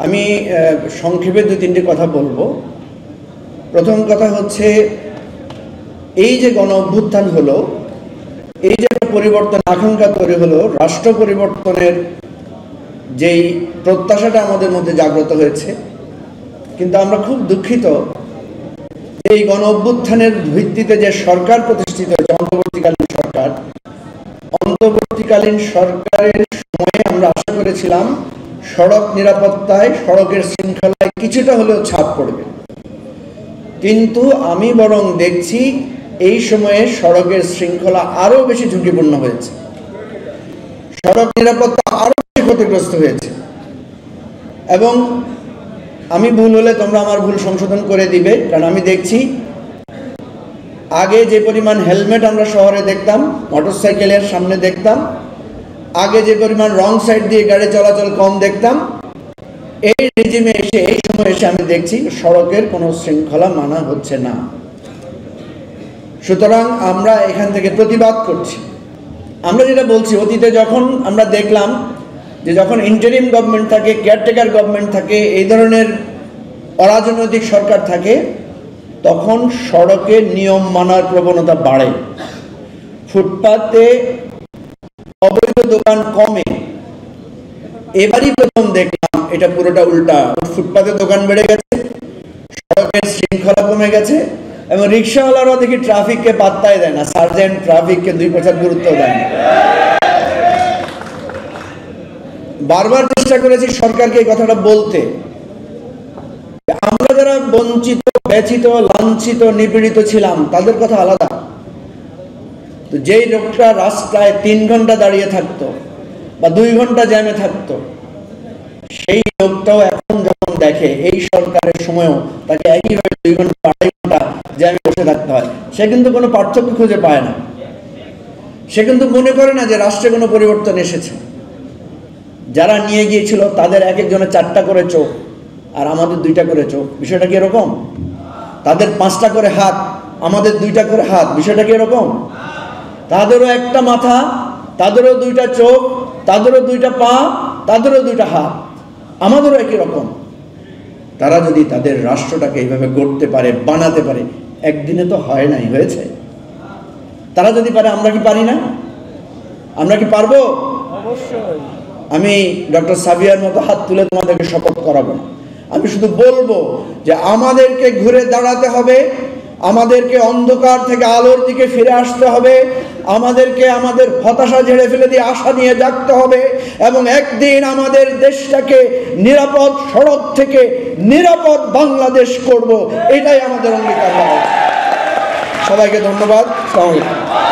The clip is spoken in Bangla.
আমি সংক্ষেপে দুই তিনটি কথা বলবো। প্রথম কথা হচ্ছে, এই যে গণ অভ্যুত্থান হলো, এই যে একটা পরিবর্তন আকাঙ্ক্ষা তৈরি হলো, রাষ্ট্র পরিবর্তনের যেই প্রত্যাশাটা আমাদের মধ্যে জাগ্রত হয়েছে, কিন্তু আমরা খুব দুঃখিত এই গণ অভ্যুত্থানের ভিত্তিতে যে সরকার প্রতিষ্ঠিত হয়েছে, অন্তর্বর্তীকালীন সরকারের সময়ে আমরা আশা করেছিলাম সড়ক নিরাপত্তায়, সড়কের শৃঙ্খলায় কিছুটা হলেও ছাপ পড়বে, কিন্তু আমি বরং দেখছি এই সময়ে সড়কের শৃঙ্খলা আরো বেশি ঝুঁকিপূর্ণ হয়েছে, সড়ক নিরাপত্তা আরো বেশি ক্ষতিগ্রস্ত হয়েছে। এবং আমি ভুল হলে তোমরা আমার ভুল সংশোধন করে দিবে, কারণ আমি দেখছি আগে যে পরিমাণ হেলমেট আমরা শহরে দেখতাম, মোটরসাইকেলের সামনে দেখতাম, আগে যে পরিমাণ রং সাইড দিয়ে গাড়ি চলাচল কম দেখতাম, এই রেজিমে এসে, এই সময় এসে আমি দেখছি সড়কের কোনো শৃঙ্খলা মানা হচ্ছে না। সুতরাং আমরা এখান থেকে প্রতিবাদ করছি। আমরা যেটা বলছি, অতীতে যখন আমরা দেখলাম যে যখন ইন্টারিম গভর্নমেন্ট থাকে, কেয়ারটেকার গভর্নমেন্ট থাকে, এই ধরনের অরাজনৈতিক সরকার থাকে, তখন সড়কে নিয়ম মানার প্রবণতা বাড়ে, ফুটপাতে অবৈধ দোকান কমে। এবারই প্রথম দেখলাম এটা পুরোটা উল্টা, ফুটপাতে দোকান বেড়ে গেছে, সড়কের শৃঙ্খলা কমে গেছে, এবং রিক্সাওয়ালারাও দেখি ট্রাফিককে পাত্তাই দেয় না, সার্জেন্ট ট্রাফিককে 2 পয়সা গুরুত্ব দেয় না। বারবার চেষ্টা করেছি সরকারকে এই কথাটা বলতে, আমরা যারা বঞ্চিত, ব্যথিত, লাঞ্ছিত, নিপীড়িত ছিলাম তাদের কথা আলাদা। তো যেই লোকটা রাস্তায় 3 ঘন্টা দাঁড়িয়ে থাকতো বা 2 ঘন্টা জ্যামে থাকতো, সেই লোকটাও এখন যখন দেখে এই সরকারের সময়ও তাকে একইভাবে 2 ঘন্টা 2.5 ঘন্টা জ্যামে বসে থাকতে হয়, সে কিন্তু কোনো পার্থক্য খুঁজে পায় না। সে কিন্তু মনে করে না যে রাষ্ট্রে কোনো পরিবর্তন এসেছে। যারা নিয়ে গিয়েছিল তাদের এক একজনের 4টা করে চোখ, আর আমাদের 2টা করে চোখ। বিষয়টা কি এরকম? তাদের 5টা করে হাত, আমাদের 2টা করে হাত। বিষয়টা কি এরকম? তাদেরও একটা মাথা, তাদেরও 2টা চোখ, তাদেরও 2টা পা, তাদেরও 2টা হাত, আমাদেরও একই রকম। তারা যদি তাদের রাষ্ট্রটাকে এইভাবে গড়তে পারে, বানাতে পারে, একদিনে তো হয় নাই, হয়েছে। তারা যদি পারে, আমরা কি পারি না? আমরা কি পারবো? অবশ্যই। আমি ডক্টর সাবিয়ার মতো হাত তুলে তোমাদেরকে শপথ করাবো না, আমি শুধু বলবো যে আমাদেরকে ঘুরে দাঁড়াতে হবে, আমাদেরকে অন্ধকার থেকে আলোর দিকে ফিরে আসতে হবে, আমাদেরকে আমাদের হতাশা ঝেড়ে ফেলে দিয়ে আশা নিয়ে জাগতে হবে, এবং একদিন আমাদের দেশটাকে নিরাপদ সড়ক থেকে নিরাপদ বাংলাদেশ করব, এটাই আমাদের অঙ্গীকার। সবাইকে ধন্যবাদ। আসসালামু আলাইকুম।